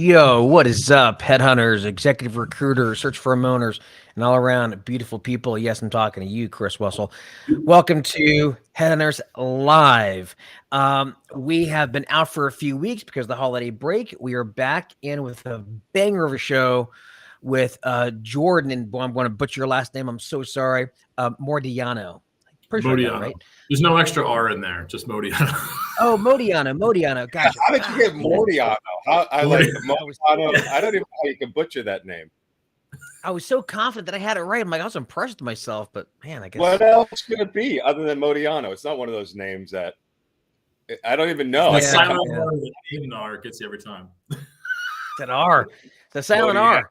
Yo, what is up, headhunters, executive recruiters, search firm owners, and all around beautiful people? Yes, I'm talking to you, Chris Wessel. Welcome to Headhunters Live. We have been out for a few weeks because of the holiday break. We are back in with a banger of a show with Jordan, and I'm going to butcher your last name. I'm so sorry. Modiano. Pretty sure I got it right. There's no extra R in there, just Modiano. Oh, Modiano. Gotcha. How did you get Modiano? I like Modiano. I don't even know how you can butcher that name. I was so confident that I had it right. I'm like, I was impressed with myself, but man, I guess. What else could it be other than Modiano? It's not one of those names that I don't even know. The silent R, the R gets you every time. That R, the silent R.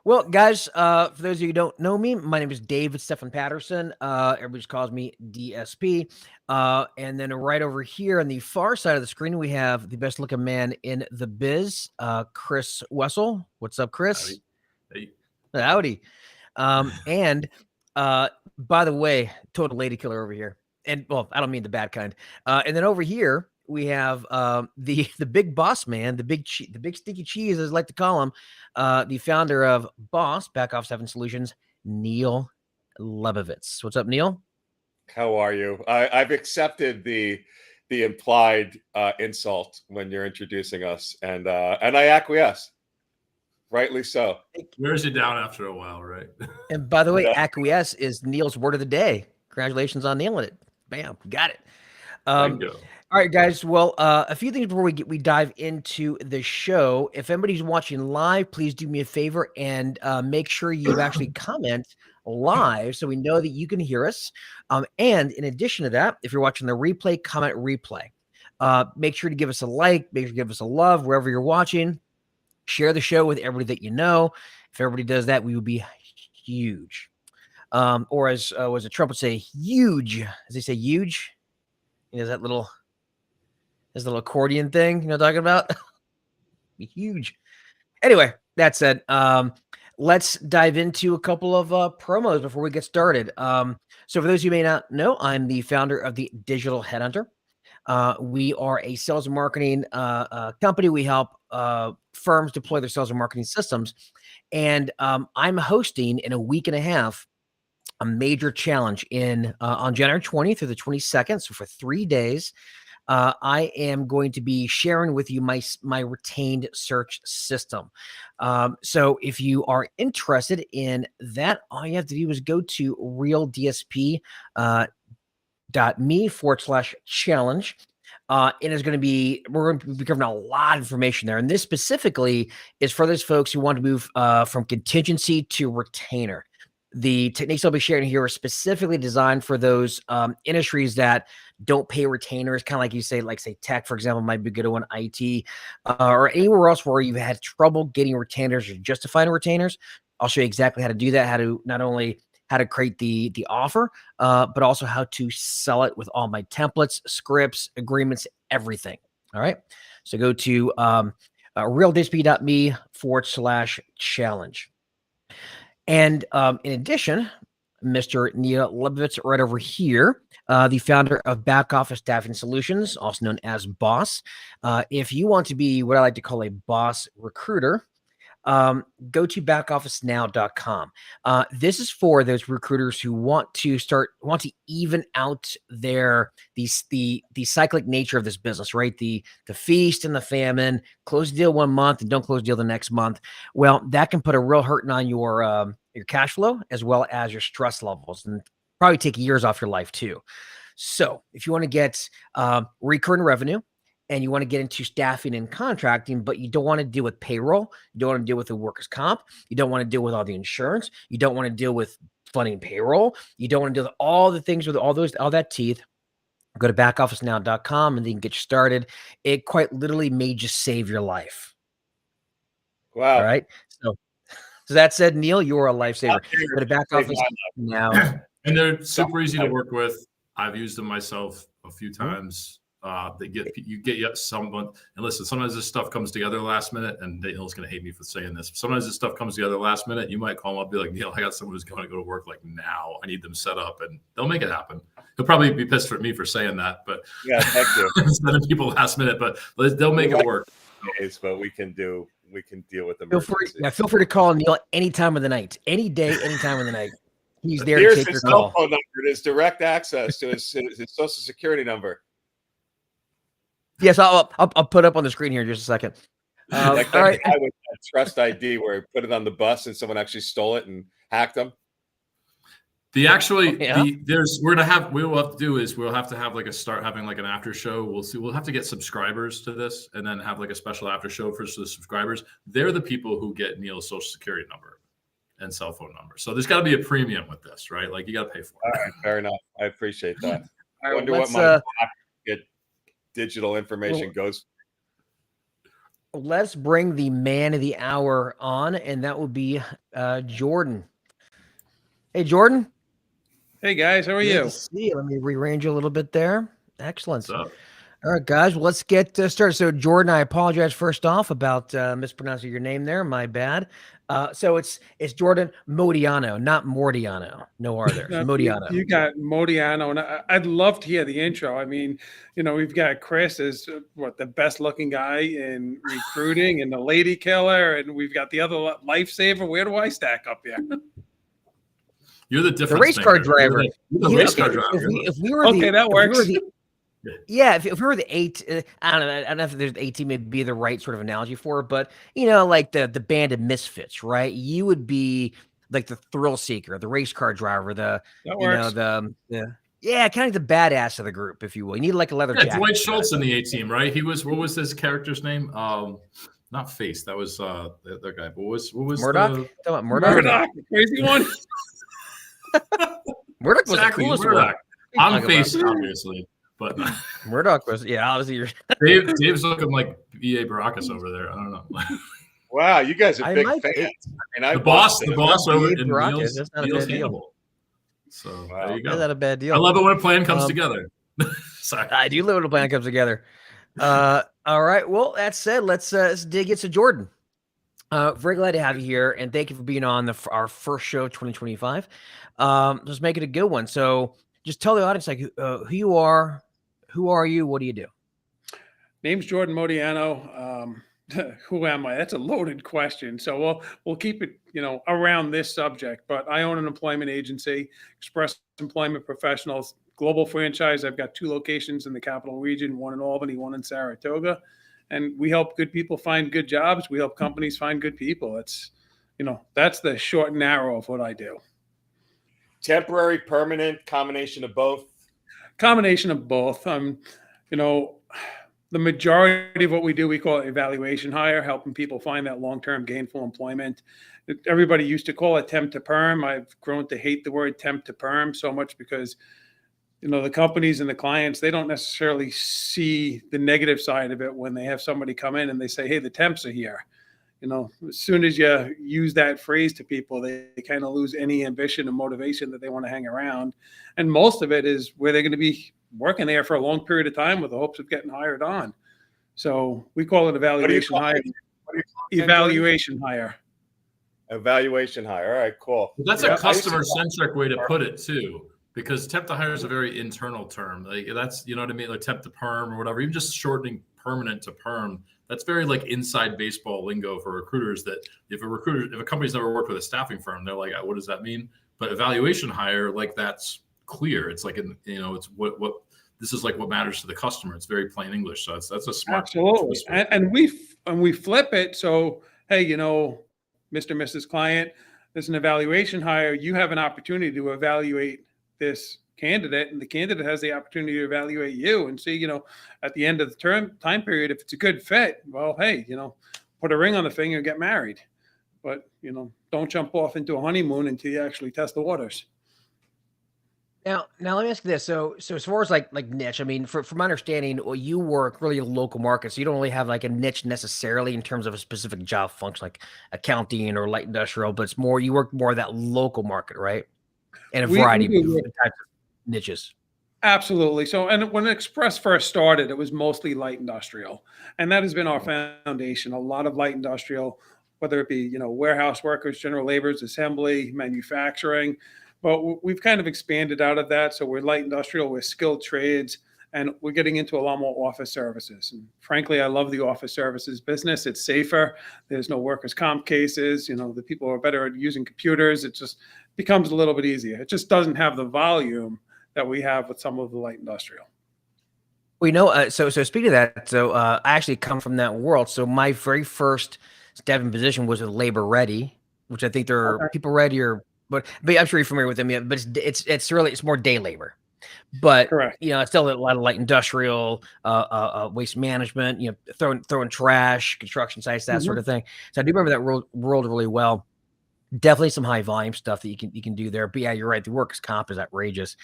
Well, guys, for those of you who don't know me, my name is David Stephan Patterson. Everybody just calls me DSP. And then right over here on the far side of the screen, we have the best looking man in the biz, Chris Wessel. What's up, Chris? Howdy. And by the way, total lady killer over here. And well, I don't mean the bad kind. And then over here, we have the big boss man, the big sticky cheese, as I like to call him, the founder of Boss Back Office Having Solutions, Neil Lebovitz. What's up, Neil? How are you? I've accepted the implied insult when you're introducing us, and I acquiesce. Rightly so. Wears you down after a while, right? And by the way, acquiesce is Neil's word of the day. Congratulations on nailing it. Bam, got it. Thank you. All right, guys. Well, a few things before we dive into the show. If anybody's watching live, please do me a favor and make sure you actually comment live so we know that you can hear us. And in addition to that, if you're watching the replay, comment replay. Make sure to give us a like, make sure to give us a love wherever you're watching. Share the show with everybody that you know. If everybody does that, we would be huge. Or as was it Trump would say, huge. As they say, huge. You know, that little accordion thing, you know what I'm talking about? Be huge. Anyway, that said, let's dive into a couple of promos before we get started. So for those of you who may not know, I'm the founder of the Digital Headhunter. We are a sales and marketing company. We help firms deploy their sales and marketing systems. And I'm hosting in a week and a half a major challenge on January 20th through the 22nd. So for 3 days, I am going to be sharing with you my retained search system. So if you are interested in that, all you have to do is go to realdsp.me/challenge. And it's going to be, we're going to be covering a lot of information there. And this specifically is for those folks who want to move from contingency to retainer. The techniques I'll be sharing here are specifically designed for those industries that don't pay retainers, kind of like you say, like say tech, for example, might be a good one, IT, or anywhere else where you've had trouble getting retainers or justifying retainers. I'll show you exactly how to do that, how to not only how to create the offer, but also how to sell it with all my templates, scripts, agreements, everything. All right. So go to realdsp.me/challenge. And in addition, Mr. Neil Lebovitz right over here, the founder of Back Office Staffing Solutions, also known as Boss. If you want to be what I like to call a boss recruiter, go to backofficenow.com. This is for those recruiters who want to even out the cyclic nature of this business, right? The feast and the famine, close the deal 1 month and don't close the deal the next month. Well, that can put a real hurting on your cash flow as well as your stress levels, and probably take years off your life too. So if you want to get recurring revenue, and you want to get into staffing and contracting, but you don't want to deal with payroll, you don't want to deal with the workers' comp, you don't want to deal with all the insurance, you don't want to deal with funding payroll, you don't want to deal with all the things with all that teeth, go to backofficenow.com and then get you started. It quite literally may just save your life. Wow. All right. So that said, Neil, you're a lifesaver. Go to Backoffice Now. And they're super easy to work with. I've used them myself a few times. You get someone, and listen, sometimes this stuff comes together last minute, and Neil's going to hate me for saying this. Sometimes this stuff comes together last minute. You might call him up, be like, Neil, I got someone who's going to go to work like now. I need them set up, and they'll make it happen. He'll probably be pissed at me for saying that, but yeah, thank you. Instead of people last minute, but they'll make it work. days, but we can deal with Feel free, emergencies. feel free to call Neil any time of the night, any day, any time of the night. He's there Here's to take his your cell call. phone number. His direct access to his social security number. Yes, I'll put up on the screen here in just a second. Like all that right. guy with that Trust ID where he put it on the bus and someone actually stole it and hacked them. We will have to do is we'll have to have start having like an after show. We'll have to get subscribers to this and then have like a special after show for the subscribers. They're the people who get Neil's social security number and cell phone number. So there's got to be a premium with this, right? Like you got to pay for it. All right, fair enough. I appreciate that. I wonder let's, what my digital information goes. Let's bring the man of the hour on, and that will be Jordan. Hey, Jordan. Hey guys, how are Good you? to see you. Let me rearrange you a little bit there. Excellent. All right, guys, well, let's get started. So, Jordan, I apologize first off about mispronouncing your name there. My bad. So it's Jordan Modiano, not Mordiano. No R there. No, Modiano. You got Modiano, and I'd love to hear the intro. I mean, we've got Chris as the best looking guy in recruiting and the lady killer, and we've got the other lifesaver. Where do I stack up here? You're the race car driver. You're the race car driver. If we were that works. If we were the eight, I don't know if there's 18 may be the right sort of analogy for it, but like the band of misfits, right? You would be like the thrill seeker, the race car driver, kind of like the badass of the group, if you will. You need like a leather jacket. Dwight Schultz in the A team, right? He was. What was his character's name? Not Face. That was the other guy. What was Murdoch? Murdoch, the crazy one. Murdoch was the coolest one. I'm Face, obviously, but Murdoch was obviously. Dave's looking like B.A. Baracus over there. I don't know. Wow, you guys are big fans. The boss over in Baracus. That's not a bad deal. So there you go. That's not a bad deal. I love it when a plan comes together. Sorry, I do love when a plan comes together. All right. Well, that said, let's dig into Jordan. Very glad to have you here, and thank you for being on our first show of 2025. Let's make it a good one. So, just tell the audience who you are, who are you, what do you do? Name's Jordan Modiano. Who am I? That's a loaded question. So we'll keep it around this subject. But I own an employment agency, Express Employment Professionals, global franchise. I've got 2 locations in the capital region, one in Albany, one in Saratoga. And we help good people find good jobs. We help companies find good people. It's, that's the short and narrow of what I do. Temporary, permanent, combination of both? Combination of both. The majority of what we do, we call it evaluation hire, helping people find that long-term gainful employment. Everybody used to call it temp to perm. I've grown to hate the word temp to perm so much because the companies and the clients, they don't necessarily see the negative side of it when they have somebody come in and they say, hey, the temps are here. As soon as you use that phrase to people, they kind of lose any ambition and motivation that they want to hang around. And most of it is where they're going to be working there for a long period of time with the hopes of getting hired on. So we call it evaluation hire. Evaluation hire. Evaluation hire. All right, cool. That's a customer-centric way to put it too. Because temp to hire is a very internal term. Like that's, what I mean? Like temp to perm or whatever, even just shortening permanent to perm. That's very like inside baseball lingo for recruiters that if a company's never worked with a staffing firm, they're like, what does that mean? But evaluation hire, like that's clear. It's like, it's what this is like what matters to the customer. It's very plain English. So that's a smart. Absolutely. And we flip it. So, hey, Mr. Mrs. Client, there's an evaluation hire. You have an opportunity to evaluate this candidate, and the candidate has the opportunity to evaluate you and see, at the end of the time period, if it's a good fit, well, hey, put a ring on the finger and get married. But, don't jump off into a honeymoon until you actually test the waters. Now let me ask you this. So as far as like niche, I mean, from my understanding, you work really in local markets. So you don't really have like a niche necessarily in terms of a specific job function like accounting or light industrial, but it's more, you work more that local market, right? And a variety of different types of niches. Absolutely. So, and when Express first started, it was mostly light industrial, and that has been our foundation. A lot of light industrial, whether it be, warehouse workers, general laborers, assembly, manufacturing, but we've kind of expanded out of that. So we're light industrial, we're skilled trades, and we're getting into a lot more office services. And frankly, I love the office services business. It's safer. There's no workers' comp cases. The people are better at using computers. It just becomes a little bit easier. It just doesn't have the volume that we have with some of the light industrial. Well, so speaking of that, I actually come from that world. So my very first step in position was with Labor Ready, which I think there are people ready, but I'm sure you're familiar with them. Yeah, but it's more day labor. But correct, it's still a lot of light industrial, waste management, throwing trash, construction sites, that sort of thing. So I do remember that world really well. Definitely some high volume stuff that you can do there. But yeah, you're right. The workers' comp is outrageous.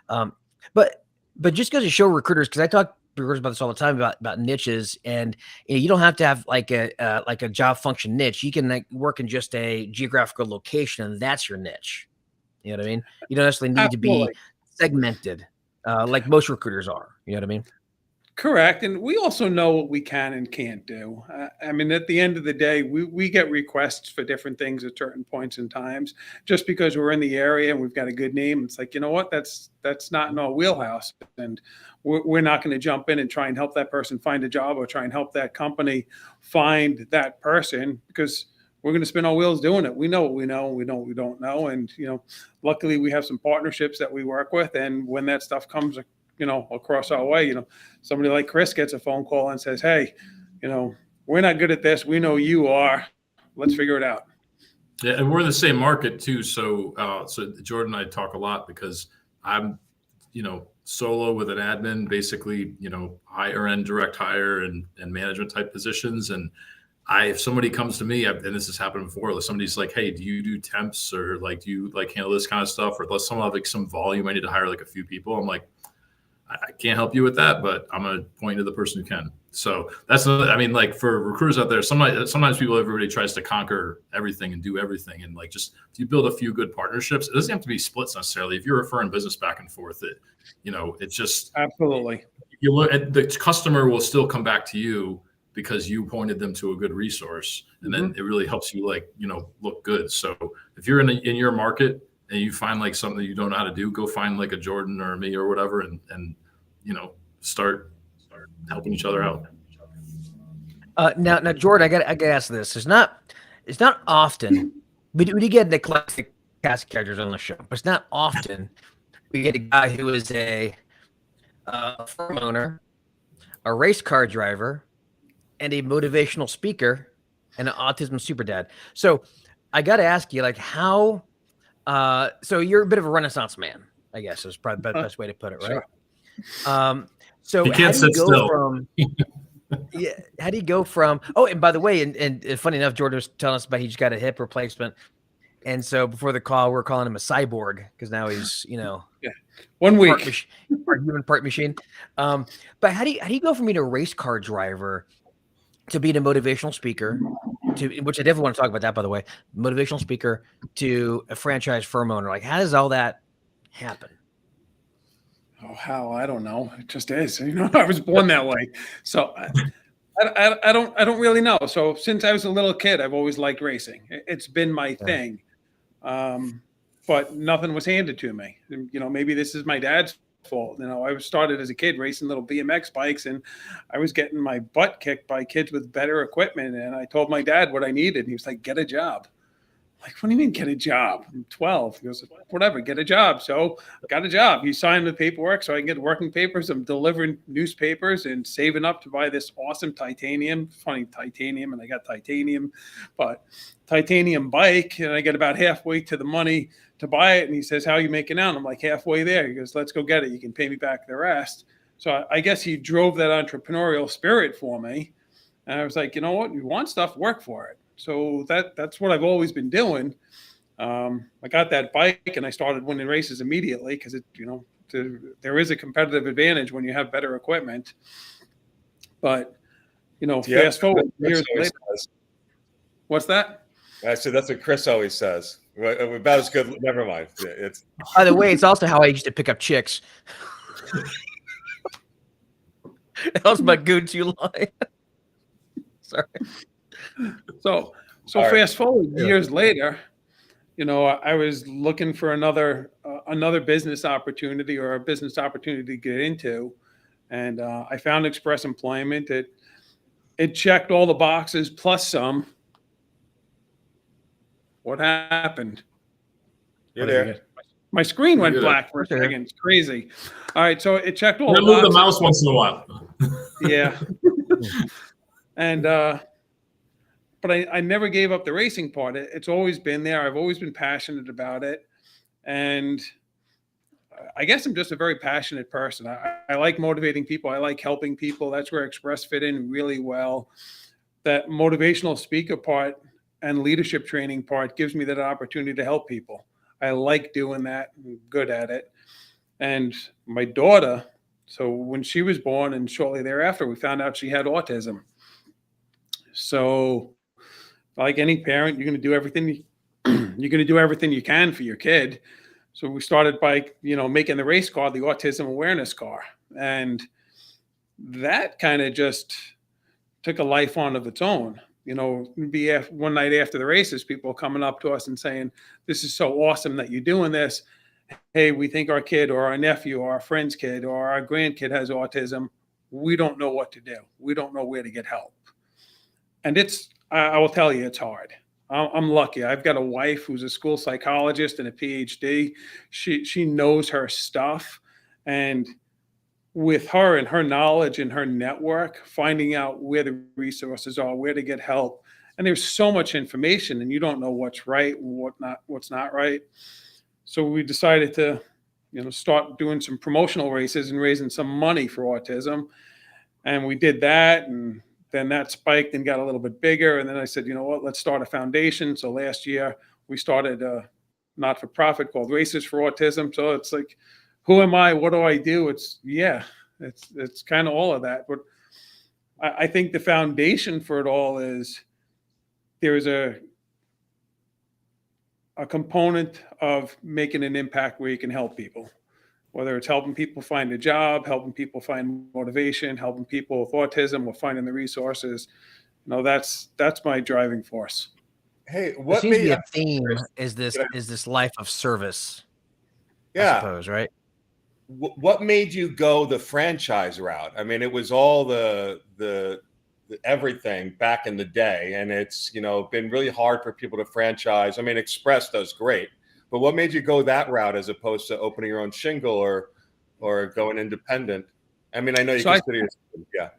But just because you show recruiters, because I talk to recruiters about this all the time about niches, and you don't have to have like a job function niche. You can work in just a geographical location, and that's your niche. You know what I mean? You don't necessarily need to be segmented like most recruiters are. You know what I mean? Correct. And we also know what we can and can't do. I mean, at the end of the day, we get requests for different things at certain points in times. Just because we're in the area and we've got a good name, it's like, you know what, that's not in our wheelhouse. And we're not going to jump in and try and help that person find a job or try and help that company find that person, because we're going to spin our wheels doing it. We know what we know. We know what we don't know. And, luckily we have some partnerships that we work with. And when that stuff comes across our way, somebody like Chris gets a phone call and says, hey, we're not good at this. We know you are. Let's figure it out. Yeah. And we're in the same market too. So Jordan and I talk a lot because I'm, solo with an admin, basically, higher end direct hire and management type positions. And if somebody comes to me, and this has happened before, somebody's like, hey, do you do temps, or like, do you like handle this kind of stuff? Or let someone have like some volume, I need to hire like a few people. I'm like, I can't help you with that, but I'm going to point to the person who can. So that's, like for recruiters out there, sometimes everybody tries to conquer everything and do everything. And like, just if you build a few good partnerships, it doesn't have to be splits necessarily. If you're referring business back and forth, it's just absolutely. You look at the customer will still come back to you because you pointed them to a good resource. And then it really helps you look good. So if you're in your market and you find like something that you don't know how to do, go find like a Jordan or me or whatever, and start helping each other out. Now, Jordan, I got to ask this. It's not often we do get the classic cast of characters on the show, but it's not often we get a guy who is a firm owner, a race car driver, and a motivational speaker, and an autism super dad. So I got to ask you, like, how. So you're a bit of a Renaissance man, I guess is probably the best way to put it, right? Sure. So you can't sit still. How do you go from? Oh, and by the way, and funny enough, Jordan was telling us about he just got a hip replacement, and so before the call, we're calling him a cyborg because now he's 1 week part human, part machine. But how do you go from being a race car driver to being a motivational speaker, which I definitely want to talk about that, by the way, motivational speaker, to a franchise firm owner? Like, how does all that happen? Oh, how? I don't know. It just is. I was born that way. So I don't really know. So since I was a little kid, I've always liked racing. It's been my thing. But nothing was handed to me. Maybe this is my dad's fault. I was started as a kid racing little BMX bikes, and I was getting my butt kicked by kids with better equipment. And I told my dad what I needed. And he was like, get a job. Like, what do you mean get a job? I'm 12. He goes, whatever, get a job. So I got a job. He signed the paperwork so I can get working papers. I'm delivering newspapers and saving up to buy this awesome titanium, and I got titanium, but titanium bike. And I get about halfway to the money to buy it. And he says, how are you making out? And I'm like, halfway there. He goes, let's go get it. You can pay me back the rest. So I guess he drove that entrepreneurial spirit for me. And I was like, you know what? You want stuff, work for it. So that's what I've always been doing. I got that bike and I started winning races immediately because there is a competitive advantage when you have better equipment. But fast forward years later. What's that? I said that's what Chris always says. About as good. Never mind. It's. By the way, it's also how I used to pick up chicks. That was my go-to line. Sorry. So fast forward years later, I was looking for another business opportunity or a business opportunity to get into, And I found Express Employment. It checked all the boxes plus some. What happened? You're there. My screen went You're there. black for a second. It's crazy. All right, so it checked all You the move the boxes. mouse once in a while. Yeah. And but I never gave up the racing part. It's always been there. I've always been passionate about it. And I guess I'm just a very passionate person. I like motivating people. I like helping people. That's where Express fit in really well. That motivational speaker part and leadership training part gives me that opportunity to help people. I like doing that. I'm good at it. And my daughter, so when she was born and shortly thereafter, we found out she had autism. So like any parent, you're going to do everything you can for your kid. So we started by, making the race car, the autism awareness car. And that kind of just took a life on of its own. One night after the races, people coming up to us and saying, "This is so awesome that you're doing this. Hey, we think our kid or our nephew or our friend's kid or our grandkid has autism. We don't know what to do. We don't know where to get help." And I will tell you, it's hard. I'm lucky. I've got a wife who's a school psychologist and a PhD. She knows her stuff. And with her and her knowledge and her network, finding out where the resources are, where to get help. And there's so much information and you don't know what's right and what's not right. So we decided to, start doing some promotional races and raising some money for autism. And we did that. And then that spiked and got a little bit bigger. And then I said, you know what, let's start a foundation. So last year we started a not-for-profit called Races for Autism. So it's like, who am I? What do I do? It's kind of all of that. But I think the foundation for it all is there's a component of making an impact where you can help people, whether it's helping people find a job, helping people find motivation, helping people with autism, or finding the resources. That's my driving force. Hey, There what seems to be made a theme is this life of service. I yeah suppose, right? what made you go the franchise route? I mean, it was all the everything back in the day, and it's been really hard for people to franchise. I mean, Express does great, but what made you go that route as opposed to opening your own shingle or going independent? I mean, I know you consider yourself,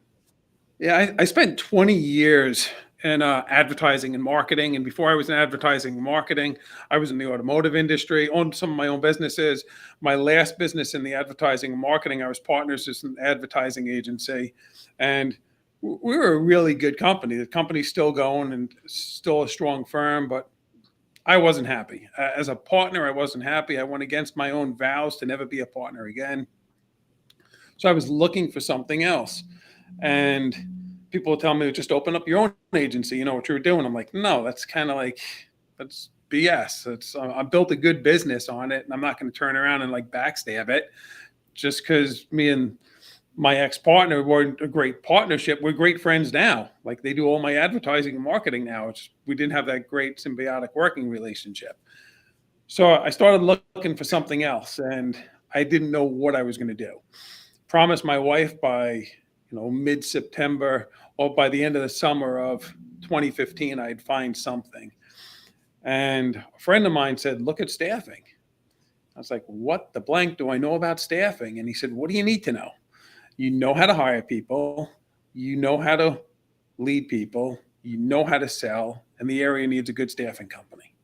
Yeah, I spent 20 years in advertising and marketing. And before I was in advertising and marketing, I was in the automotive industry, owned some of my own businesses. My last business in the advertising and marketing, I was partners with an advertising agency. And we were a really good company. The company's still going and still a strong firm, but I wasn't happy. As a partner, I wasn't happy. I went against my own vows to never be a partner again. So I was looking for something else. And people would tell me, just open up your own agency. You know what you were doing. I'm like, no, that's that's BS. I built a good business on it, and I'm not going to turn around and backstab it just because me and my ex-partner were a great partnership. We're great friends now. They do all my advertising and marketing now. We didn't have that great symbiotic working relationship. So I started looking for something else, and I didn't know what I was going to do. Promised my wife by mid-September or by the end of the summer of 2015, I'd find something. And a friend of mine said, look at staffing. I was like, what the blank do I know about staffing? And he said, what do you need to know? You know how to hire people. You know how to lead people. You know how to sell. And the area needs a good staffing company.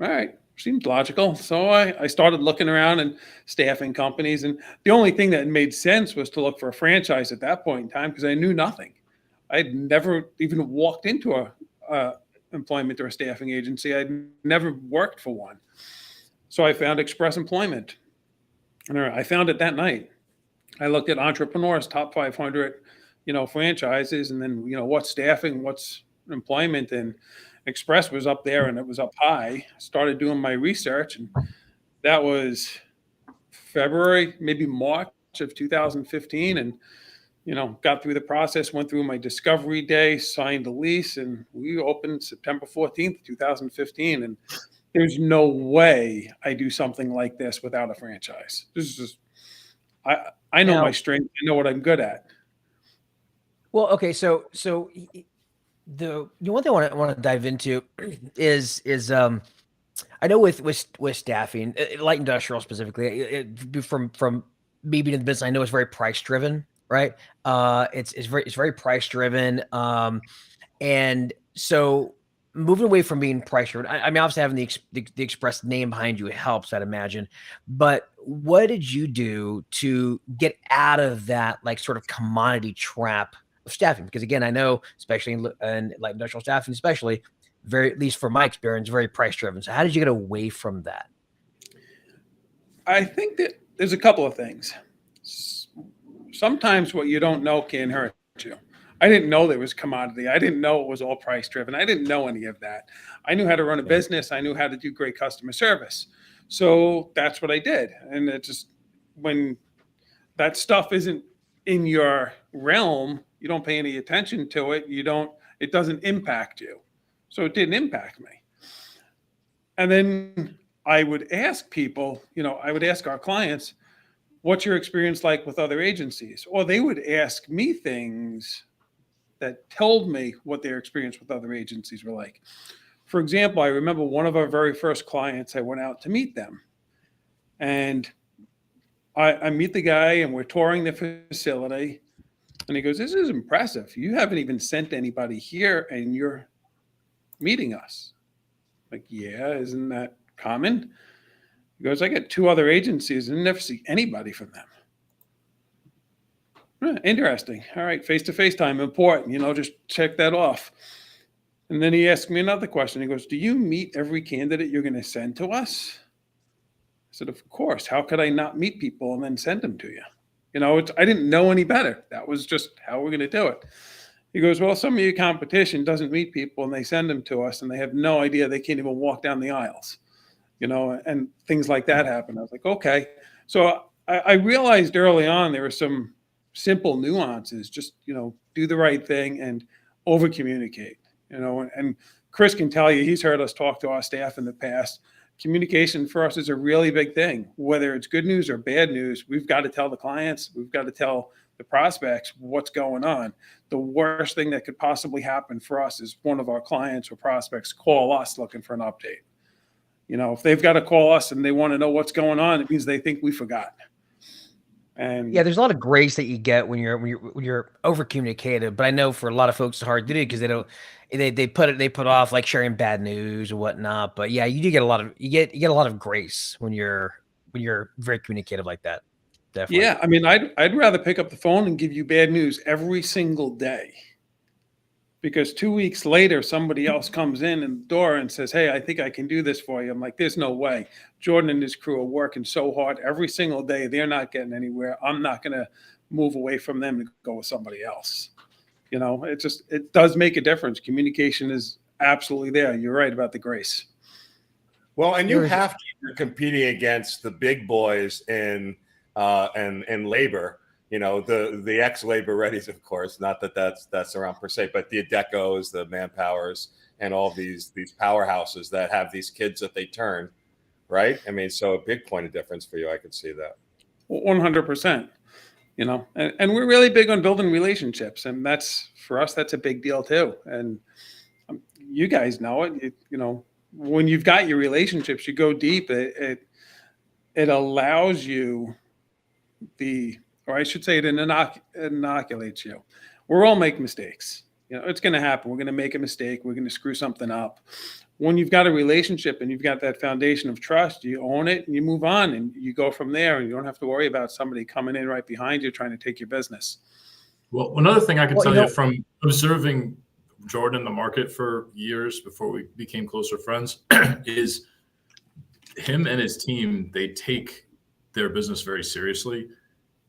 All right. Seemed logical. So I started looking around and staffing companies. And the only thing that made sense was to look for a franchise at that point in time because I knew nothing. I'd never even walked into a employment or a staffing agency. I'd never worked for one. So I found Express Employment. And I found it that night. I looked at Entrepreneur's top 500, franchises, and then, what's staffing, what's employment, and Express was up there and it was up high. Started doing my research, and that was February, maybe March of 2015. And, got through the process, went through my discovery day, signed the lease, and we opened September 14th, 2015. And there's no way I do something like this without a franchise. This is just, I know Now, my strength. I know what I'm good at. well, okay, the one thing I want to dive into is I know with staffing, light industrial specifically, from me being in the business, I know it's very price driven, right? It's very price driven, and so moving away from being price driven, I mean, obviously having the express name behind you helps, I'd imagine. But what did you do to get out of that like sort of commodity trap of staffing? Because again, I know, especially in like industrial staffing, especially very, at least from my experience, very price driven. So how did you get away from that? I think that there's a couple of things. Sometimes what you don't know can hurt you. I didn't know there was commodity. I didn't know it was all price driven. I didn't know any of that. I knew how to run a business. I knew how to do great customer service. So that's what I did. And it just, when that stuff isn't in your realm, you don't pay any attention to it. It doesn't impact you. So it didn't impact me. And then I would ask people, I would ask our clients, what's your experience like with other agencies? Or they would ask me things that told me what their experience with other agencies were like. For example, I remember one of our very first clients, I went out to meet them. And I meet the guy and we're touring the facility. And he goes, this is impressive. You haven't even sent anybody here and you're meeting us. Like, yeah, isn't that common? He goes, I got 2 other agencies and never see anybody from them. Interesting. All right, face-to-face time, important. Just check that off. And then he asked me another question. He goes, do you meet every candidate you're going to send to us? I said, of course. How could I not meet people and then send them to you? I didn't know any better. That was just how we're going to do it. He goes, well, some of your competition doesn't meet people and they send them to us and they have no idea. They can't even walk down the aisles, and things like that happen. I was like, okay. So I realized early on there were some simple nuances, just, do the right thing and over communicate, and Chris can tell you, he's heard us talk to our staff in the past. Communication for us is a really big thing, whether it's good news or bad news. We've got to tell the clients, we've got to tell the prospects what's going on. The worst thing that could possibly happen for us is one of our clients or prospects call us looking for an update. If they've got to call us and they want to know what's going on, it means they think we forgot. And yeah, there's a lot of grace that you get when you're over communicated, but I know for a lot of folks it's hard to do because they put off like sharing bad news or whatnot. But yeah, you get a lot of grace when you're very communicative like that. Definitely. Yeah, I mean, I'd rather pick up the phone and give you bad news every single day, because 2 weeks later somebody else comes in the door and says, hey, I think I can do this for you. I'm like, there's no way. Jordan and his crew are working so hard every single day. They're not getting anywhere. I'm not going to move away from them and go with somebody else. It does make a difference. Communication is absolutely there. You're right about the grace. Well, and you have to, you're competing against the big boys in labor, the ex-labor readies, of course, not that that's around per se, but the Adecos, the Manpowers, and all these powerhouses that have these kids that they turn, right? I mean, so a big point of difference for you. I could see that. 100%, and we're really big on building relationships, and for us, that's a big deal too. And you guys know it, when you've got your relationships, you go deep, it allows you or I should say it inoculates you. We're all making mistakes. It's going to happen. We're going to make a mistake. We're going to screw something up. When you've got a relationship and you've got that foundation of trust, you own it and you move on and you go from there, and you don't have to worry about somebody coming in right behind you trying to take your business. Well, another thing I can tell you from observing Jordan in the market for years before we became closer friends is him and his team, they take their business very seriously.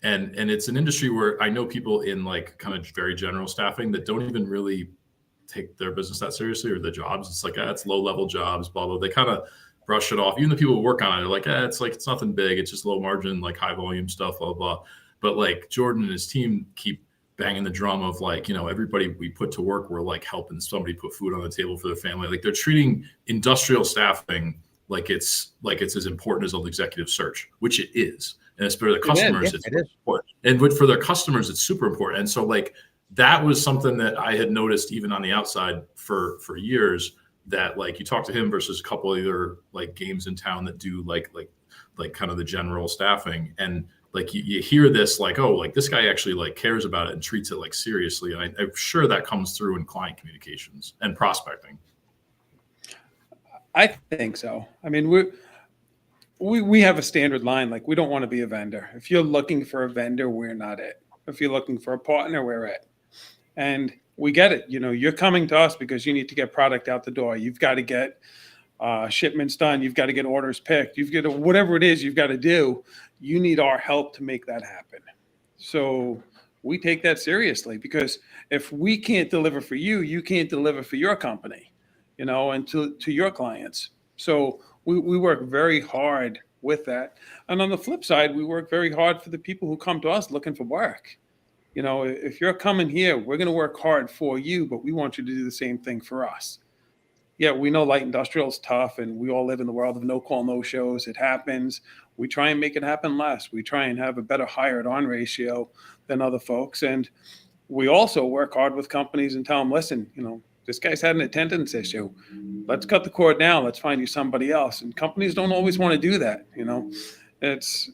And it's an industry where I know people in like kind of very general staffing that don't even really take their business that seriously, or the jobs. It's like, it's low level jobs, blah, blah. They kind of brush it off. Even the people who work on it are like, it's nothing big. It's just low margin, like high volume stuff, blah, blah. But like Jordan and his team keep banging the drum of like, everybody we put to work, we're like helping somebody put food on the table for their family. Like they're treating industrial staffing like it's as important as an executive search, which it is. and it's for the customers. It's important. And for their customers, it's super important. And so like that was something that I had noticed even on the outside for years, that like you talk to him versus a couple of other like games in town that do like kind of the general staffing, and like you hear this like, oh, like this guy actually like cares about it and treats it like seriously. And I'm sure that comes through in client communications and prospecting. I think so. I mean, we have a standard line, like we don't want to be a vendor. If you're looking for a vendor, we're not it. If you're looking for a partner, we're it. And we get it. You know, you're coming to us because you need to get product out the door. You've got to get shipments done. You've got to get orders picked. You've got to, whatever it is you've got to do, you need our help to make that happen. So we take that seriously, because if we can't deliver for you, you can't deliver for your company, you know, and to your clients. So we work very hard with that. And on the flip side, we work very hard for the people who come to us looking for work. You know, if you're coming here, we're going to work hard for you, but we want you to do the same thing for us. Yeah, we know light industrial is tough, and we all live in the world of no call, no shows. It happens. We try and make it happen less. We try and have a better hired on ratio than other folks. And we also work hard with companies and tell them, listen, you know, this guy's had an attendance issue. Let's cut the cord now. Let's find you somebody else. And companies don't always want to do that. You know, it's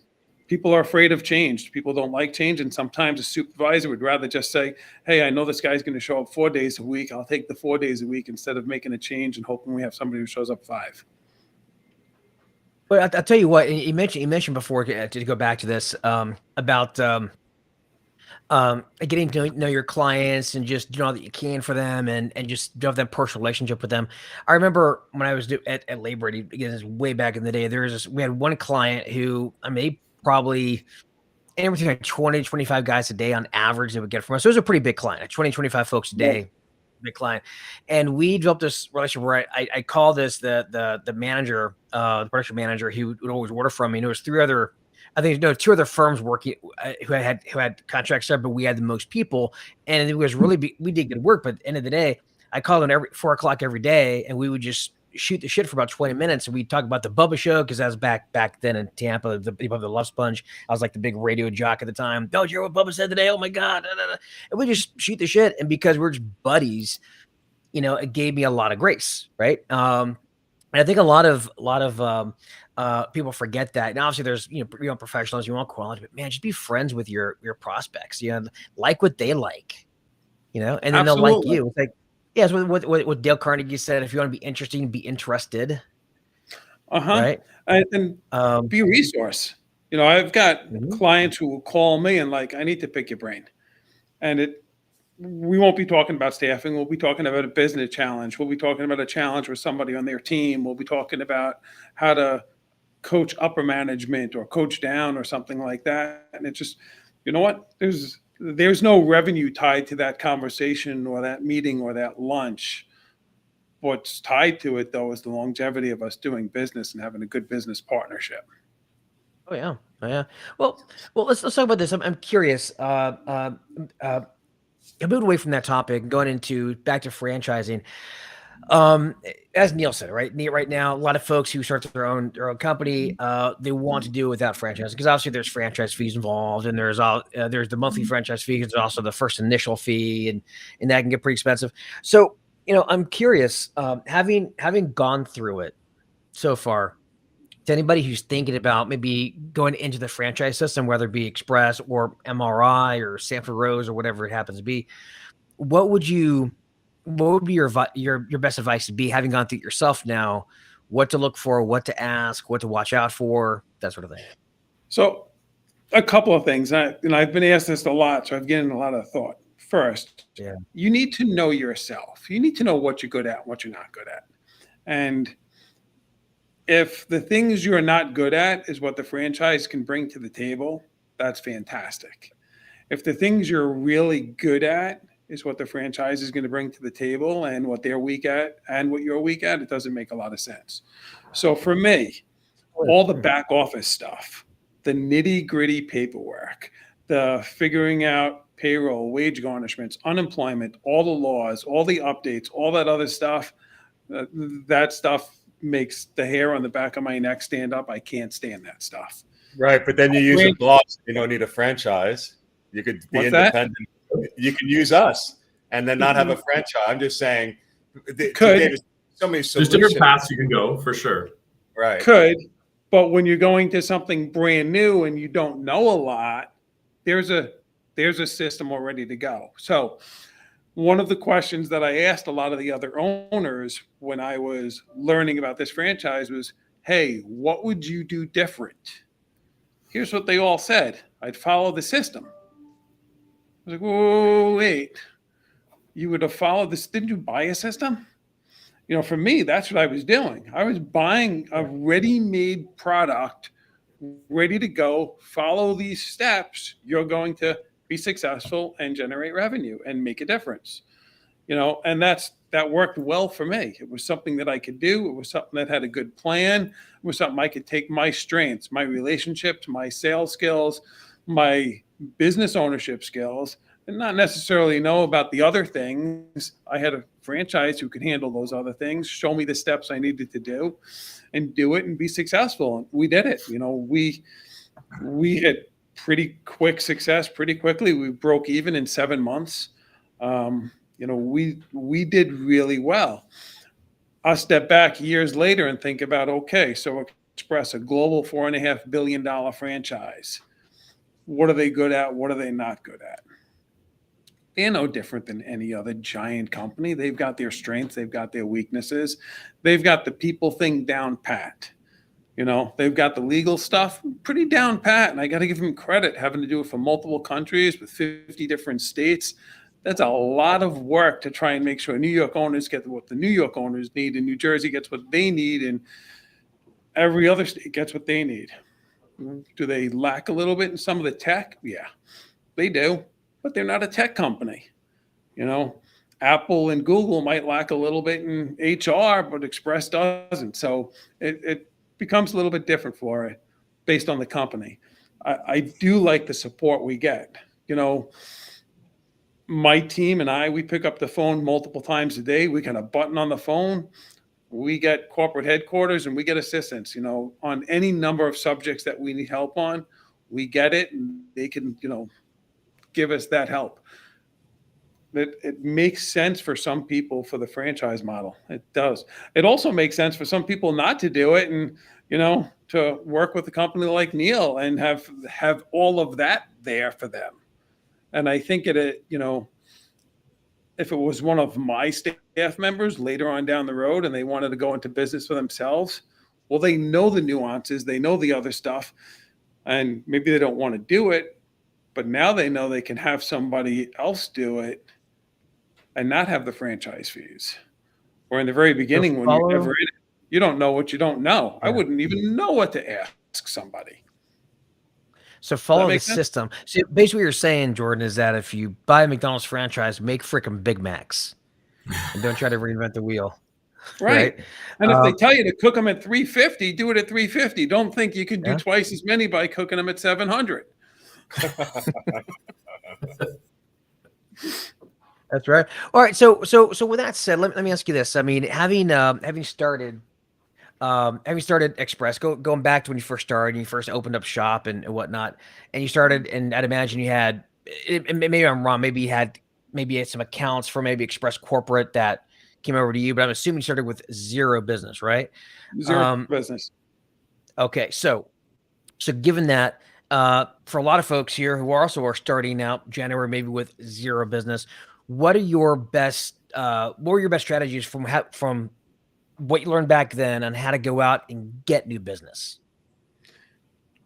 people are afraid of change. People don't like change. And sometimes a supervisor would rather just say, hey, I know this guy's going to show up 4 days a week. I'll take the 4 days a week instead of making a change and hoping we have somebody who shows up 5. But I'll tell you what, you mentioned before, to go back to this, about getting to know your clients and just do all that you can for them, and just have that personal relationship with them. I remember when I was at Labor Day, again, this is way back in the day, we had one client who, I mean, probably anywhere like 20, 25 guys a day on average they would get from us. So it was a pretty big client, like 20, 25 folks a day, big client. And we developed this relationship where I call this the manager, the production manager, who would always order from me. And there was 2 other firms working who had contracts there, but we had the most people. And it was really, we did good work. But at the end of the day, I called them every 4 o'clock every day, and we would just shoot the shit for about 20 minutes. And we'd talk about the Bubba Show, because I was back then in Tampa, the people of the Love Sponge. I was like the big radio jock at the time. Oh, did you hear what Bubba said today? Oh my God. And we just shoot the shit. And because we're just buddies, you know, it gave me a lot of grace. Right. And I think a lot of people forget that. And obviously there's, you want professionals, you want quality, but man, just be friends with your prospects, you know, like what they like, you know, and then Absolutely. They'll like you. It's like, yeah, so what Dale Carnegie said, if you want to be interesting, be interested. Right. And be a resource. You know, I've got clients who will call me and like, I need to pick your brain. And we won't be talking about staffing. We'll be talking about a business challenge. We'll be talking about a challenge with somebody on their team. We'll be talking about how to coach upper management or coach down or something like that. And it's just, you know what? There's no revenue tied to that conversation or that meeting or that lunch. What's tied to it, though, is the longevity of us doing business and having a good business partnership. Oh yeah. Well, let's talk about this. I'm curious. I moved away from that topic and going back to franchising. As Neil said, right now, a lot of folks who start their own company, they want to do it without franchising, because obviously there's franchise fees involved, and there's the monthly franchise fee. There's also the first initial fee, and that can get pretty expensive. So, you know, I'm curious, having gone through it so far, to anybody who's thinking about maybe going into the franchise system, whether it be Express or MRI or Sanford Rose or whatever it happens to be, what would be your best advice to be, having gone through it yourself now, what to look for, what to ask, what to watch out for, that sort of thing? So a couple of things. I've been asked this a lot, so I've given a lot of thought. First, you need to know yourself. You need to know what you're good at and what you're not good at. And if the things you're not good at is what the franchise can bring to the table, that's fantastic. If the things you're really good at is what the franchise is going to bring to the table, and what they're weak at and what you're weak at, it doesn't make a lot of sense. So for me, all the back office stuff, the nitty gritty paperwork, the figuring out payroll, wage garnishments, unemployment, all the laws, all the updates, all that other stuff, that stuff makes the hair on the back of my neck stand up. I can't stand that stuff. Right, but then you use a boss. You don't need a franchise. You could be independent. You can use us and then not have a franchise. I'm just saying, David, so many solutions. There's different paths you can go for sure. Right. Could, but when you're going to something brand new and you don't know a lot, there's a system already to go. So one of the questions that I asked a lot of the other owners when I was learning about this franchise was, hey, what would you do different? Here's what they all said. I'd follow the system. I was like, whoa, wait. You would have followed this? Didn't you buy a system? You know, for me, that's what I was doing. I was buying a ready-made product, ready to go. Follow these steps. You're going to be successful and generate revenue and make a difference. You know, and that worked well for me. It was something that I could do. It was something that had a good plan. It was something I could take my strengths, my relationships, my sales skills, my business ownership skills, and not necessarily know about the other things. I had a franchise who could handle those other things, show me the steps I needed to do, and do it and be successful. And we did it. You know, we had pretty quick success pretty quickly. We broke even in 7 months. You know, we did really well. I'll step back years later and think about, okay, so Express, a global $4.5 billion franchise. What are they good at? What are they not good at? They're no different than any other giant company. They've got their strengths. They've got their weaknesses. They've got the people thing down pat. You know, they've got the legal stuff pretty down pat. And I got to give them credit, having to do it for multiple countries with 50 different states. That's a lot of work to try and make sure New York owners get what the New York owners need, and New Jersey gets what they need, and every other state gets what they need. Do they lack a little bit in some of the tech? Yeah, they do, but they're not a tech company. You know, Apple and Google might lack a little bit in HR, but Express doesn't. So it becomes a little bit different for it based on the company. I do like the support we get. You know, my team and we pick up the phone multiple times a day. We got a button on the phone. We get corporate headquarters and we get assistance, you know, on any number of subjects that we need help on. We get it and they can, you know, give us that help. It makes sense for some people for the franchise model. It does. It also makes sense for some people not to do it and, you know, to work with a company like Neil and have all of that there for them. And I think you know, if it was one of my staff members later on down the road and they wanted to go into business for themselves, well, they know the nuances, they know the other stuff, and maybe they don't want to do it, but now they know they can have somebody else do it and not have the franchise fees. Or in the very beginning, when you're never in it, you don't know what you don't know. Yeah. I wouldn't even know what to ask somebody. So follow the system. So basically what you're saying, Jordan, is that if you buy a McDonald's franchise, make frickin' Big Macs and don't try to reinvent the wheel. Right. And if they tell you to cook them at 350, do it at 350. Don't think you can do twice as many by cooking them at 700. That's right. All right. So with that said, let me ask you this. I mean, having started Express, going back to when you first started, and you first opened up shop and whatnot, and you started, and I'd imagine you had, maybe I'm wrong, maybe you had some accounts for maybe Express corporate that came over to you, but I'm assuming you started with zero business, right? Zero business. Okay. So given that, for a lot of folks here who also are starting out January, maybe with zero business, what were your best strategies from what you learned back then on how to go out and get new business?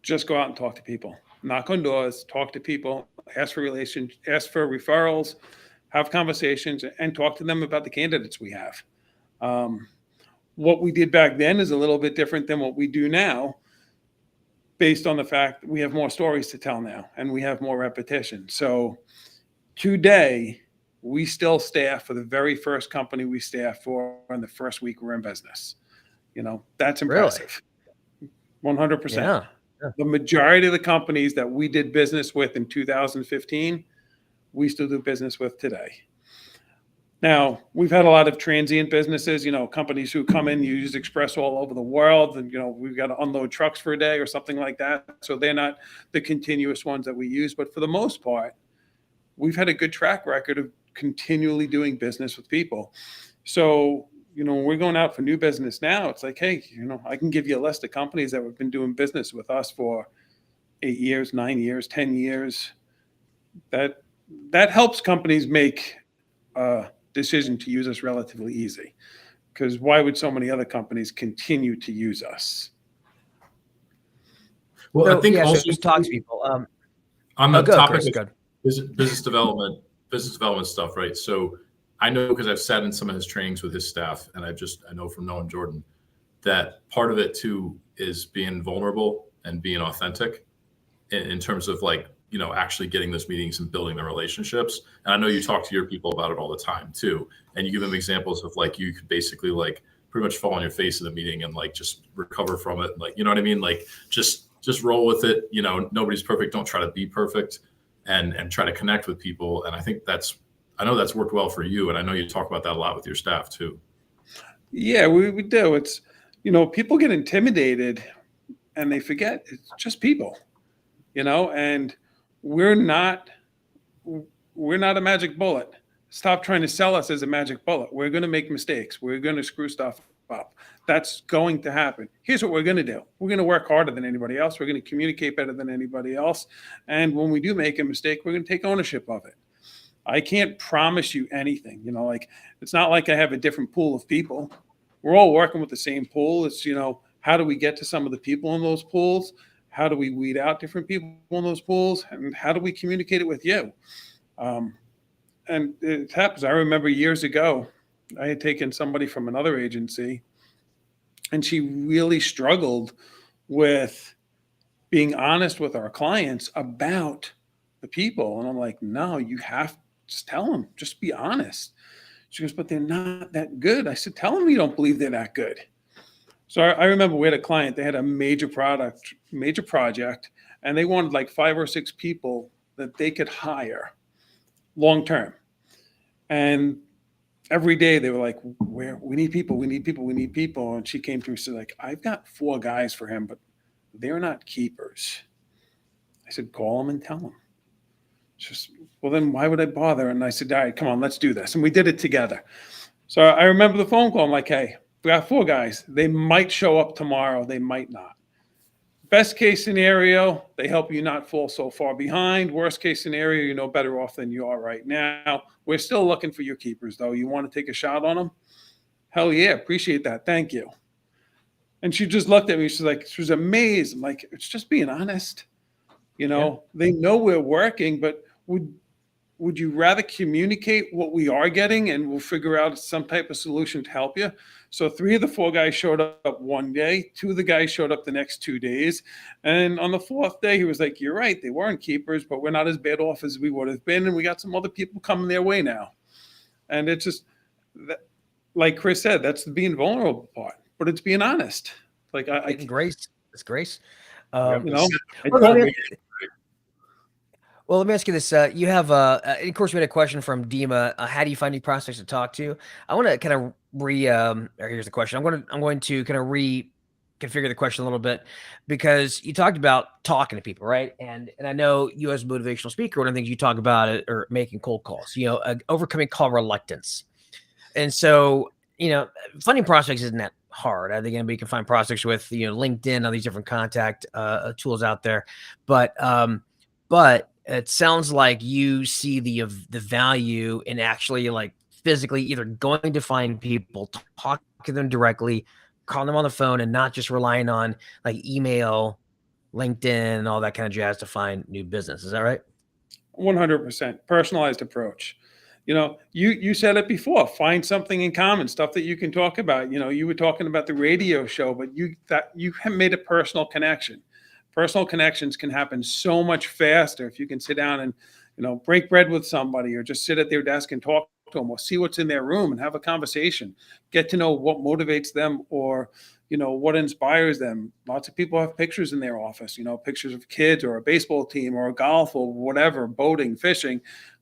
Just go out and talk to people, knock on doors, talk to people, ask for referrals, have conversations, and talk to them about the candidates we have. What we did back then is a little bit different than what we do now, based on the fact that we have more stories to tell now and we have more repetition. So today, we still staff for the very first company we staffed for in the first week we're in business. You know, that's impressive. Really? 100%. Yeah. The majority of the companies that we did business with in 2015, we still do business with today. Now, we've had a lot of transient businesses, companies who come in, use Express all over the world, and, we've got to unload trucks for a day or something like that. So they're not the continuous ones that we use. But for the most part, we've had a good track record of continually doing business with people. So, when we're going out for new business now, it's like, hey, I can give you a list of companies that have been doing business with us for 8 years, 9 years, 10 years. That helps companies make decision to use us relatively easy, because why would so many other companies continue to use us? Well, So, I think also just talk to people. on the go, topic Chris, of business development stuff, right? So I know, because I've sat in some of his trainings with his staff, and I know from knowing Jordan that part of it too is being vulnerable and being authentic in terms of actually getting those meetings and building the relationships. And I know you talk to your people about it all the time too. And you give them examples of you could basically pretty much fall on your face in the meeting and just recover from it. You know what I mean? Just roll with it. Nobody's perfect. Don't try to be perfect, and try to connect with people. And I think I know that's worked well for you. And I know you talk about that a lot with your staff too. Yeah, we do. It's, people get intimidated and they forget it's just people, and we're not a magic bullet. Stop trying to sell us as a magic bullet. We're going to make mistakes. We're going to screw stuff up. That's going to happen. Here's what we're going to do. We're going to work harder than anybody else. We're going to communicate better than anybody else. And when we do make a mistake, we're going to take ownership of it. I can't promise you anything, it's not like I have a different pool of people. We're all working with the same pool. It's, how do we get to some of the people in those pools? How do we weed out different people in those pools? And how do we communicate it with you? And it happens. I remember years ago, I had taken somebody from another agency, and she really struggled with being honest with our clients about the people. And I'm like, no, you have to just tell them, just be honest. She goes, but they're not that good. I said, tell them you don't believe they're that good. So I remember we had a client, they had a major project, and they wanted 5 or 6 people that they could hire long term. And every day they were like, we need people. And she came to me and said, I've got 4 guys for him, but they're not keepers. I said, call them and tell them. Just, well, then why would I bother? And I said, all right, come on, let's do this. And we did it together. So I remember the phone call. I'm like, hey, we got 4 guys. They might show up tomorrow. They might not. Best case scenario, they help you not fall so far behind. Worst case scenario, you're no better off than you are right now. We're still looking for your keepers, though. You want to take a shot on them? Hell yeah, appreciate that. Thank you. And she just looked at me. She was amazed. I'm like, it's just being honest. They know we're working, but would you rather communicate what we are getting, and we'll figure out some type of solution to help you? So 3 of the 4 guys showed up one day. 2 of the guys showed up the next 2 days. And on the 4th day, he was like, you're right. They weren't keepers, but we're not as bad off as we would have been. And we got some other people coming their way now. And it's just, like Chris said, that's the being vulnerable part, but it's being honest. Grace. It's Grace. Well, let me ask you this. You have, of course, we had a question from Dima. How do you find new prospects to talk to? I want to kind of here's the question. I'm going to kind of reconfigure the question a little bit, because you talked about talking to people, right? And I know you, as a motivational speaker, one of the things you talk about are making cold calls, overcoming call reluctance. And so, finding prospects isn't that hard. I think anybody can find prospects with, LinkedIn, all these different contact tools out there. But it sounds like you see the value in actually physically either going to find people, talk to them directly, call them on the phone, and not just relying on email, LinkedIn, all that kind of jazz to find new business. Is that right? 100% personalized approach. You said it before, find something in common, stuff that you can talk about. You were talking about the radio show, but you have made a personal connection. Personal connections can happen so much faster if you can sit down and, break bread with somebody, or just sit at their desk and talk to them, or see what's in their room and have a conversation, get to know what motivates them, or, what inspires them. Lots of people have pictures in their office, pictures of kids or a baseball team or a golf or whatever, boating, fishing.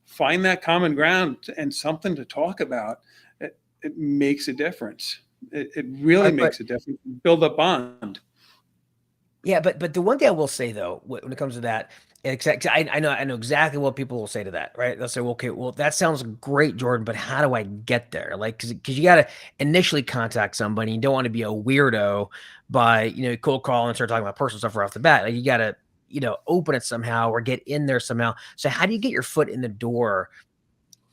find that common ground and something to talk about. It makes a difference. It really makes a difference. Build a bond. Yeah, but the one thing I will say though, when it comes to that, I know exactly what people will say to that, right? They'll say, well, okay, well, that sounds great, Jordan, but how do I get there? Like, because you got to initially contact somebody. You don't want to be a weirdo by cold call and start talking about personal stuff right off the bat. Like, you got to open it somehow or get in there somehow. So how do you get your foot in the door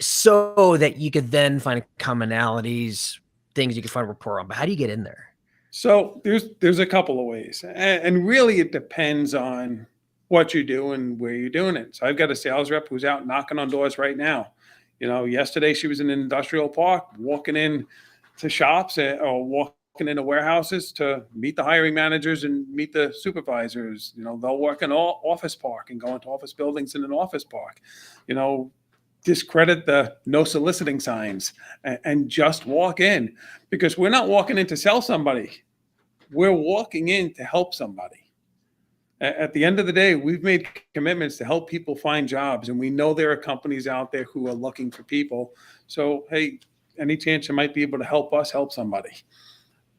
so that you could then find commonalities, things you can find rapport on? But how do you get in there? So there's a couple of ways, and really it depends on what you do and where you're doing it. So I've got a sales rep who's out knocking on doors right now. Yesterday she was in an industrial park, walking in to shops or walking into warehouses to meet the hiring managers and meet the supervisors. They'll work in all office park and go into office buildings in an office park. Discredit the no soliciting signs and just walk in, because we're not walking in to sell somebody. We're walking in to help somebody. At the end of the day, we've made commitments to help people find jobs, and we know there are companies out there who are looking for people. So, hey, any chance you might be able to help us help somebody?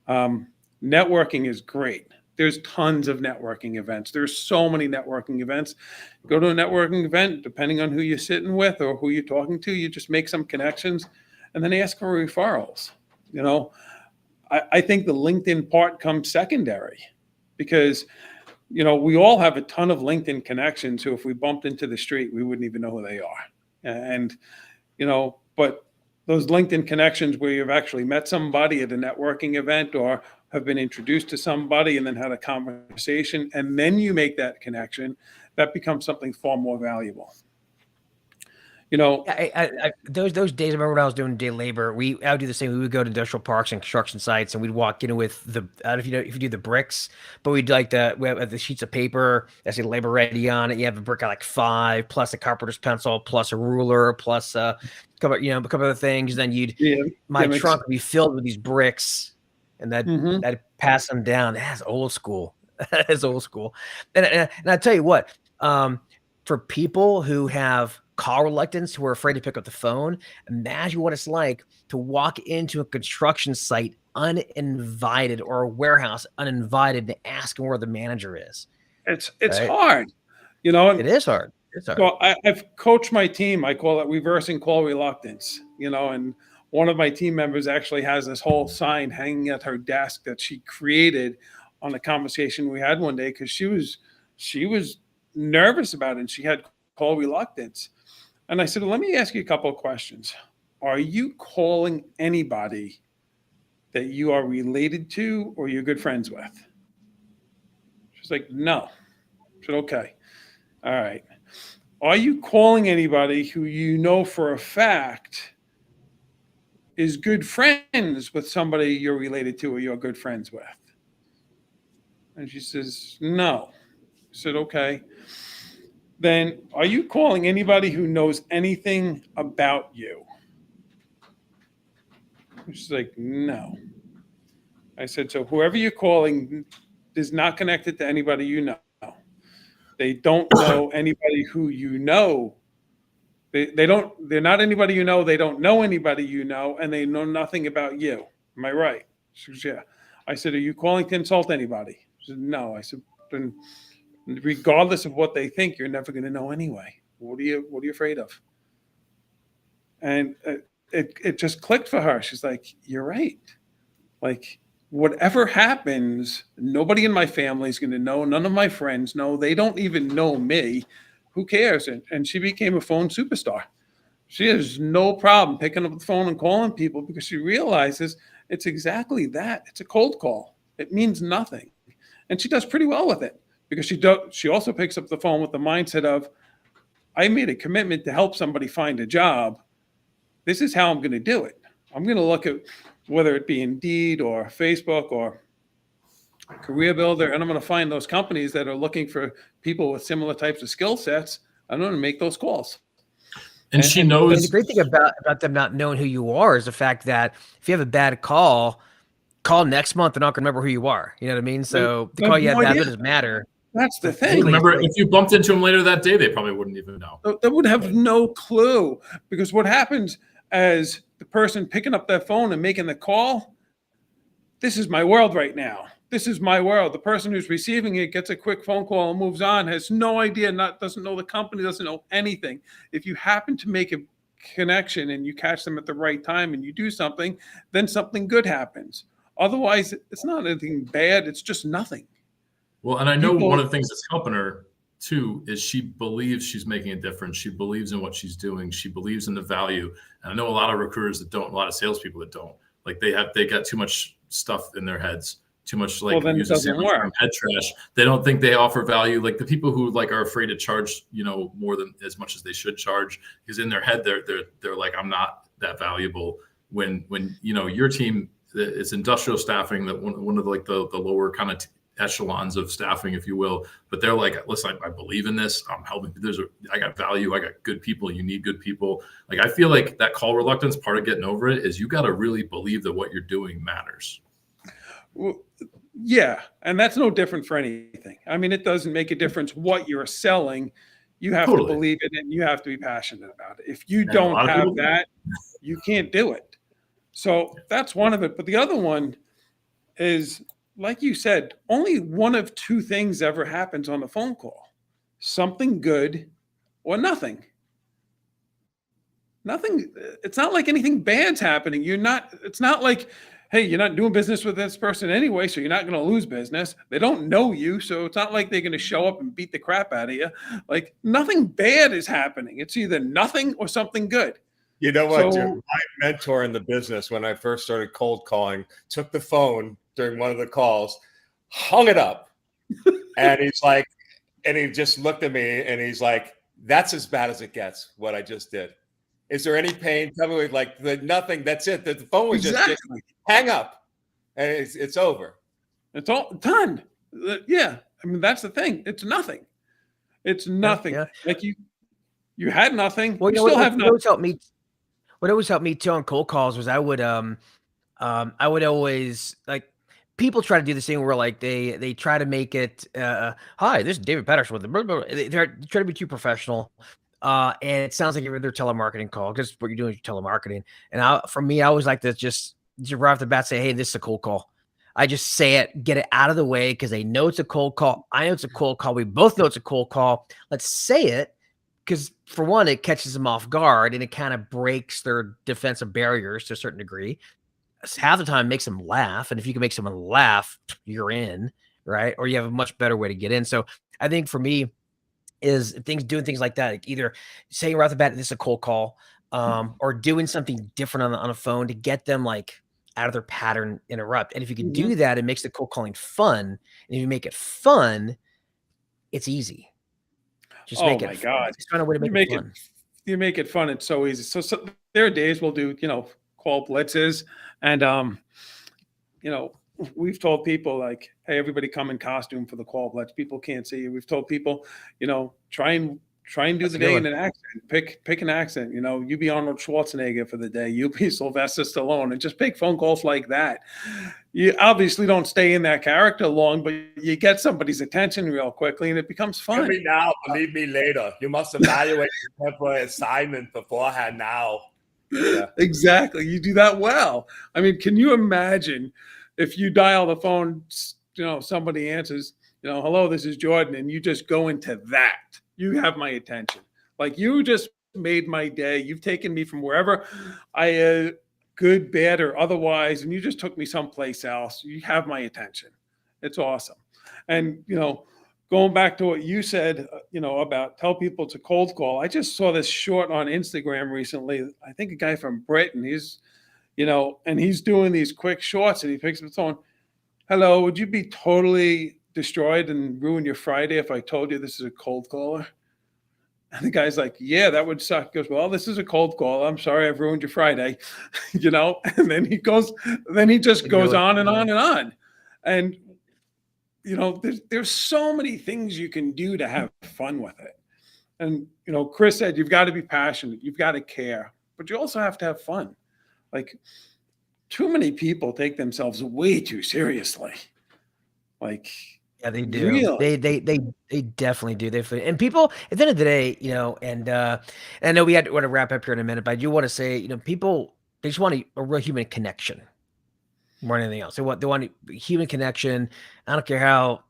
Networking is great. There's tons of networking events. There's so many networking events. Go to a networking event, depending on who you're sitting with or who you're talking to, you just make some connections and then ask for referrals. I think the LinkedIn part comes secondary, because, we all have a ton of LinkedIn connections who, if we bumped into the street, we wouldn't even know who they are. And, but those LinkedIn connections where you've actually met somebody at a networking event or have been introduced to somebody and then had a conversation, and then you make that connection, that becomes something far more valuable. Those days, I remember when I was doing day labor, I would do the same. We would go to industrial parks and construction sites, and we'd walk in with if you do the bricks, but we have the sheets of paper that say labor ready on it. You have a brick at like 5, plus a carpenter's pencil, plus a ruler, plus a couple other things. Then my trunk would be filled with these bricks, and I'd pass them down. That's old school. That's old school. And I tell you what, for people who have call reluctance, who are afraid to pick up the phone, imagine what it's like to walk into a construction site uninvited, or a warehouse uninvited, and ask where the manager is. It's hard. It is hard. It's hard. So I've coached my team. I call it reversing call reluctance, and one of my team members actually has this whole sign hanging at her desk that she created on a conversation we had one day, because she was nervous about it and she had call reluctance. And I said, well, let me ask you a couple of questions. Are you calling anybody that you are related to or you're good friends with? She's like, no. I said, okay. All right. Are you calling anybody who you know for a fact is good friends with somebody you're related to or you're good friends with? And she says, no. I said, okay. Then are you calling anybody who knows anything about you? She's like, no. I said, so whoever you're calling is not connected to anybody you know. They don't know anybody who you know. They're not anybody you know. They don't know anybody you know, and they know nothing about you. Am I right? She goes, yeah. I said, are you calling to insult anybody? She said, no. I said, then regardless of what they think, you're never going to know anyway. What are you afraid of? And it just clicked for her. She's like, you're right. Like, whatever happens, nobody in my family is going to know. None of my friends know. They don't even know me. Who cares? And she became a phone superstar. She has no problem picking up the phone and calling people, because she realizes it's exactly that. It's a cold call. It means nothing. And she does pretty well with it, because she also picks up the phone with the mindset of, I made a commitment to help somebody find a job. This is how I'm going to do it. I'm going to look at whether it be Indeed or Facebook or Career Builder, and I'm going to find those companies that are looking for people with similar types of skill sets. I'm going to make those calls. And she knows. And the great thing about them not knowing who you are is the fact that if you have a bad call next month, they're not going to remember who you are. You know what I mean? So the call you have that doesn't matter. That's the thing. Remember, if you bumped into them later that day, they probably wouldn't even know. They would have no clue, because what happens as the person picking up their phone and making the call, this is my world right now. This is my world. The person who's receiving it gets a quick phone call and moves on, has no idea, doesn't know the company, doesn't know anything. If you happen to make a connection and you catch them at the right time and you do something, then something good happens. Otherwise, it's not anything bad. It's just nothing. Well, and I know one of the things that's helping her too is she believes she's making a difference. She believes in what she's doing. She believes in the value. And I know a lot of recruiters that don't, a lot of salespeople that don't. Like they got too much stuff in their heads, too much like using head trash. They don't think they offer value. Like the people who like are afraid to charge, more than as much as they should charge, because in their head they're like, I'm not that valuable. When your team is industrial staffing, that one of the lower kind of echelons of staffing, if you will, but they're like, listen, I believe in this. I'm helping. I got value. I got good people. You need good people. Like, I feel like that call reluctance, part of getting over it is you got to really believe that what you're doing matters. Well, yeah. And that's no different for anything. I mean, it doesn't make a difference what you're selling. You have to believe it and you have to be passionate about it. If you don't have that, you can't do it. So that's one of it. But the other one is, like you said, only one of two things ever happens on the phone call: something good or nothing. Nothing. It's not like anything bad's happening. It's not like, hey, you're not doing business with this person anyway, so you're not going to lose business. They don't know you, so it's not like they're going to show up and beat the crap out of you. Like, nothing bad is happening. It's either nothing or something good. You know what, Jim? My mentor in the business, when I first started cold calling, took the phone during one of the calls, hung it up, and he's like, and he just looked at me and he's like, that's as bad as it gets, what I just did. Is there any pain? Tell me, like, nothing, that's it. The phone was just hang up and it's over. It's all done. Yeah. I mean, that's the thing. It's nothing. It's nothing. Yeah. Like you had nothing. Well, you still have nothing. What always helped me too on cold calls was I would always, like, people try to do this thing where like they try to make it, hi, this is David Patterson with the, they try to be too professional. And it sounds like you're their telemarketing call, because what you're doing is telemarketing. And for me, I always like to just right off the bat say, hey, this is a cold call. I just say it, get it out of the way, because they know it's a cold call. I know it's a cold call. We both know it's a cold call. Let's say it, because for one, it catches them off guard and it kind of breaks their defensive barriers to a certain degree. Half the time it makes them laugh. And if you can make someone laugh, you're in, right? Or you have a much better way to get in. So I think for me is doing things like that, like either saying right off the bat, this is a cold call, or doing something different on a phone to get them like out of their pattern, interrupt. And if you can do that, it makes the cold calling fun. And if you make it fun, it's easy. Just make it fun. Just find a way to make it fun. You make it fun. It's so easy. So there are days we'll do, call blitzes, and we've told people like, hey, everybody come in costume for the call blitz. People can't see you. We've told people, try and do the day in an accent. Pick an accent. You be Arnold Schwarzenegger for the day. You be Sylvester Stallone, and just pick phone calls like that. You obviously don't stay in that character long, but you get somebody's attention real quickly, and it becomes fun. Tell me now, believe me later. You must evaluate your temporary assignment beforehand now. Yeah. Exactly. You do that well. I mean, can you imagine if you dial the phone, somebody answers, hello, this is Jordan, and you just go into that. You have my attention. Like, you just made my day. You've taken me from wherever I good, bad, or otherwise, and you just took me someplace else. You have my attention. It's awesome. And, going back to what you said, about tell people to cold call. I just saw this short on Instagram recently. I think a guy from Britain, he's, and he's doing these quick shorts, and he picks up the phone. Hello, would you be totally destroyed and ruin your Friday if I told you this is a cold caller? And the guy's like, yeah, that would suck. He goes, well, this is a cold call. I'm sorry, I've ruined your Friday, and then he just goes on and on and on. And, there's so many things you can do to have fun with it. And, Chris said, you've got to be passionate. You've got to care, but you also have to have fun. Like, too many people take themselves way too seriously. Like, Yeah, they do. Really? They definitely do. And people at the end of the day, and I know we want to wrap up here in a minute, but I do want to say, people they just want a real human connection more than anything else. They want a human connection. I don't care how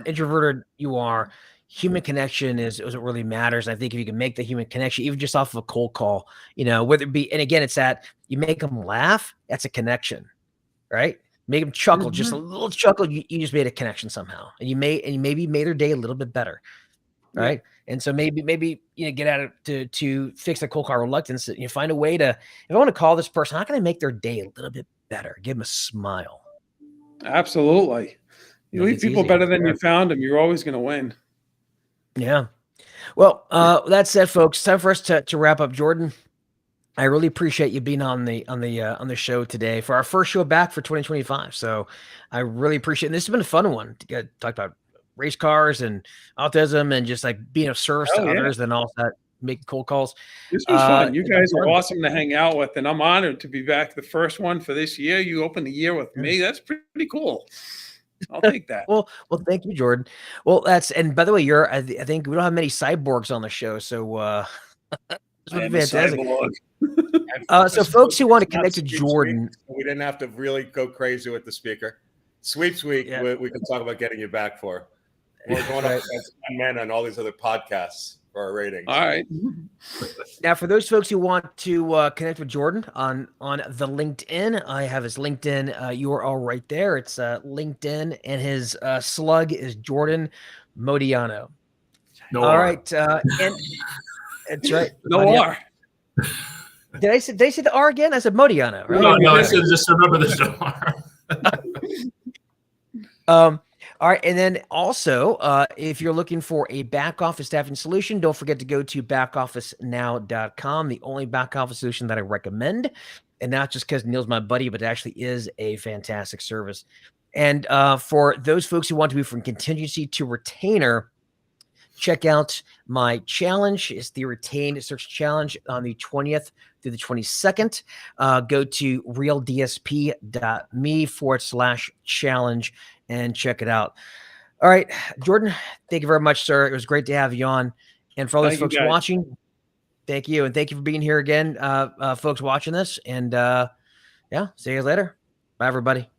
introverted you are. Human connection is what really matters. I think if you can make the human connection, even just off of a cold call, whether it be, and again, it's that you make them laugh. That's a connection, right? Make them chuckle, just a little chuckle. You just made a connection somehow, and you maybe made their day a little bit better, right? Yeah. And so maybe get at it to fix the cold call reluctance. You find a way to, if I want to call this person, how can I make their day a little bit better? Give them a smile. Absolutely. You leave people better than you found them. You're always going to win. Yeah. Well, that said, folks, time for us to wrap up. Jordan, I really appreciate you being on the show today for our first show back for 2025. So I really appreciate it. And this has been a fun one to get talk about race cars and autism and just like being of service to others and all that, making cold calls. This was fun. You guys are awesome to hang out with, and I'm honored to be back. The first one for this year. You opened the year with me. That's pretty cool. I'll take that. well, thank you, Jordan. Well, and by the way, I think we don't have many cyborgs on the show, so this would be fantastic. So folks who want to connect to Jordan, we didn't have to really go crazy with the speaker. Sweeps week, we can talk about getting you back for. We're going up as men on all these other podcasts for our ratings. All right. Now, for those folks who want to connect with Jordan on the LinkedIn, I have his LinkedIn URL right there. It's LinkedIn, and his slug is Jordan Modiano. No all R. right, and that's right. No R. Did I say the R again? I said Modiano, right? No, I said just remember the R. All right. And then also, if you're looking for a back office staffing solution, don't forget to go to backofficenow.com, the only back office solution that I recommend. And not just because Neil's my buddy, but it actually is a fantastic service. And for those folks who want to move from contingency to retainer, check out my challenge. It's the Retained Search Challenge on the 20th through the 22nd. Go to realdsp.me/challenge and check it out. All right, Jordan, thank you very much, sir. It was great to have you on. And for all those folks watching, thank you. And thank you for being here again, folks watching this. And see you guys later. Bye, everybody.